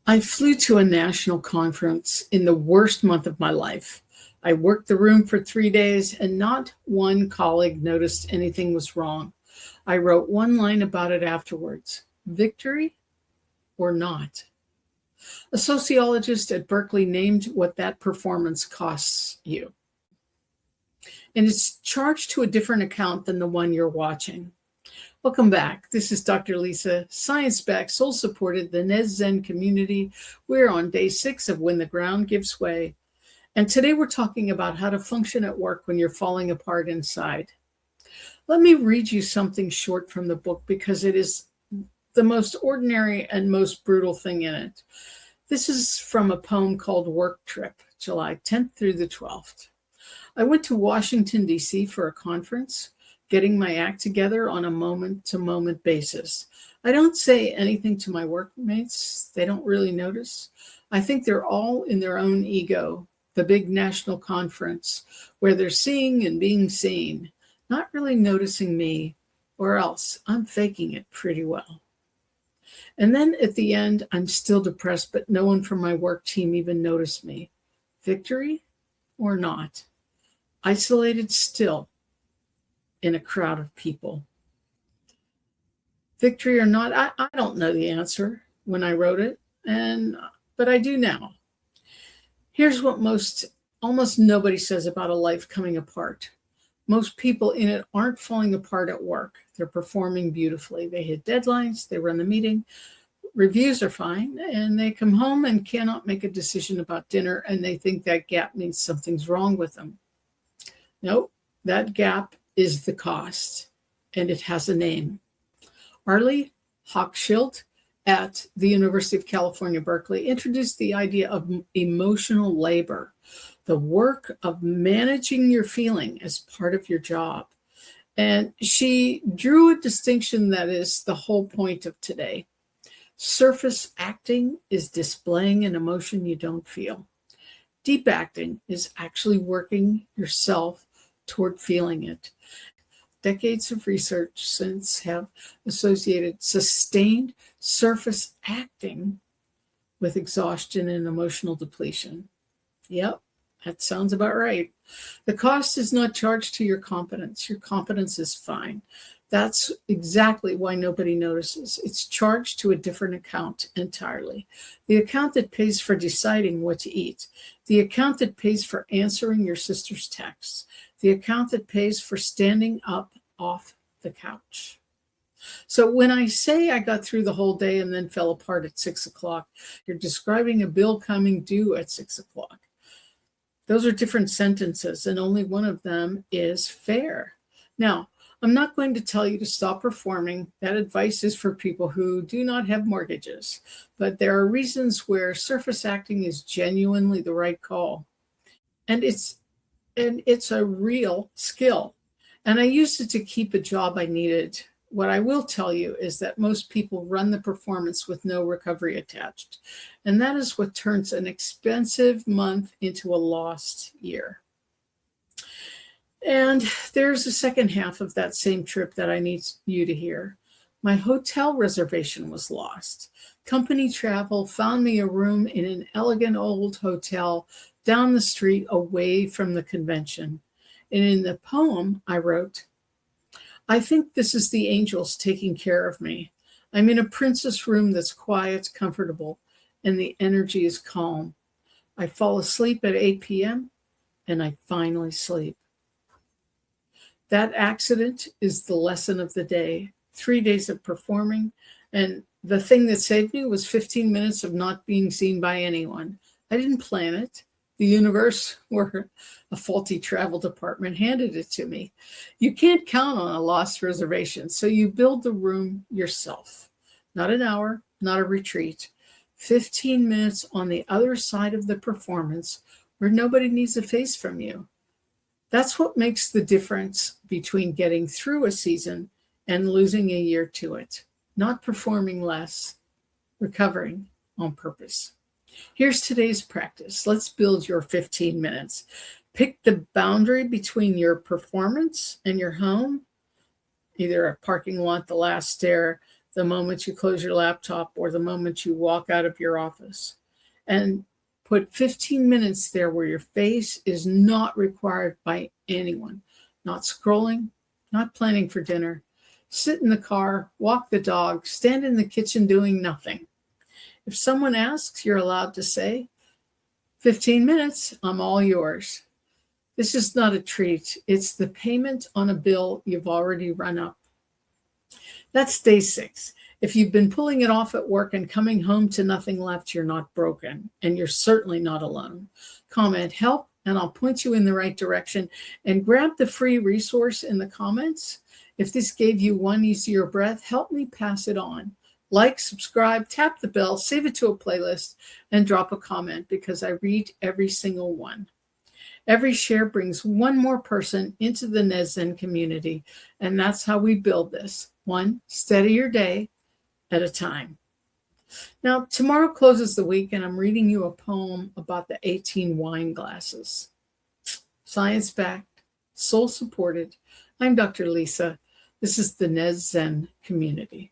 I flew to a national conference in the worst month of my life. I worked the room for 3 days, and not one colleague noticed anything was wrong. I wrote one line about it afterwards: victory or not. A sociologist at Berkeley named what that performance costs you, and it's charged to a different account than the one you're watching. Welcome back. This is Dr. Lisa, science-backed, soul-supported, the Zen community. We're on day 6 of When the Ground Gives Way. And today we're talking about how to function at work when you're falling apart inside. Let me read you something short from the book because it is the most ordinary and most brutal thing in it. This is from a poem called Work Trip, July 10th through the 12th. I went to Washington, D.C. for a conference, getting my act together on a moment-to-moment basis. I don't say anything to my workmates. They don't really notice. I think they're all in their own ego, the big national conference, where they're seeing and being seen, not really noticing me, or else I'm faking it pretty well. And then at the end, I'm still depressed, but no one from my work team even noticed me. Victory or not? Isolated still in a crowd of people. Victory or not, I don't know the answer when I wrote it, but I do now. Here's what almost nobody says about a life coming apart. Most people in it aren't falling apart at work. They're performing beautifully. They hit deadlines, they run the meeting, reviews are fine, and they come home and cannot make a decision about dinner, and they think that gap means something's wrong with them. Nope, that gap is the cost, and it has a name. Arlie Hochschild at the University of California, Berkeley, introduced the idea of emotional labor, the work of managing your feeling as part of your job. And she drew a distinction that is the whole point of today. Surface acting is displaying an emotion you don't feel. Deep acting is actually working yourself toward feeling it. Decades of research since have associated sustained surface acting with exhaustion and emotional depletion. Yep, that sounds about right. The cost is not charged to your competence. Your competence is fine. That's exactly why nobody notices. It's charged to a different account entirely. The account that pays for deciding what to eat. The account that pays for answering your sister's texts. The account that pays for standing up off the couch. So when I say I got through the whole day and then fell apart at 6 o'clock, you're describing a bill coming due at 6 o'clock. Those are different sentences, and only one of them is fair. Now, I'm not going to tell you to stop performing. That advice is for people who do not have mortgages. But there are reasons where surface acting is genuinely the right call. And it's a real skill. And I used it to keep a job I needed. What I will tell you is that most people run the performance with no recovery attached. And that is what turns an expensive month into a lost year. And there's a second half of that same trip that I need you to hear. My hotel reservation was lost. Company travel found me a room in an elegant old hotel down the street away from the convention. And in the poem I wrote, I think this is the angels taking care of me. I'm in a princess room that's quiet, comfortable, and the energy is calm. I fall asleep at 8 p.m. and I finally sleep. That accident is the lesson of the day. 3 days of performing, and the thing that saved me was 15 minutes of not being seen by anyone. I didn't plan it. The universe or a faulty travel department handed it to me. You can't count on a lost reservation, so you build the room yourself. Not an hour, not a retreat. 15 minutes on the other side of the performance where nobody needs a face from you. That's what makes the difference between getting through a season and losing a year to it. Not performing less, recovering on purpose. Here's today's practice. Let's build your 15 minutes. Pick the boundary between your performance and your home, either a parking lot, the last stair, the moment you close your laptop or the moment you walk out of your office. And put 15 minutes there where your face is not required by anyone, not scrolling, not planning for dinner. Sit in the car, walk the dog, stand in the kitchen doing nothing. If someone asks, you're allowed to say, 15 minutes, I'm all yours. This is not a treat. It's the payment on a bill you've already run up. That's day 6. If you've been pulling it off at work and coming home to nothing left, you're not broken, and you're certainly not alone. Comment help, and I'll point you in the right direction. And grab the free resource in the comments. If this gave you one easier breath, help me pass it on. Like, subscribe, tap the bell, save it to a playlist, and drop a comment because I read every single one. Every share brings one more person into the Nezzen community, and that's how we build this, one steadier day at a time. Now, tomorrow closes the week, and I'm reading you a poem about the 18 wine glasses. Science-backed, soul-supported. I'm Dr. Lisa. This is the Nezzen community.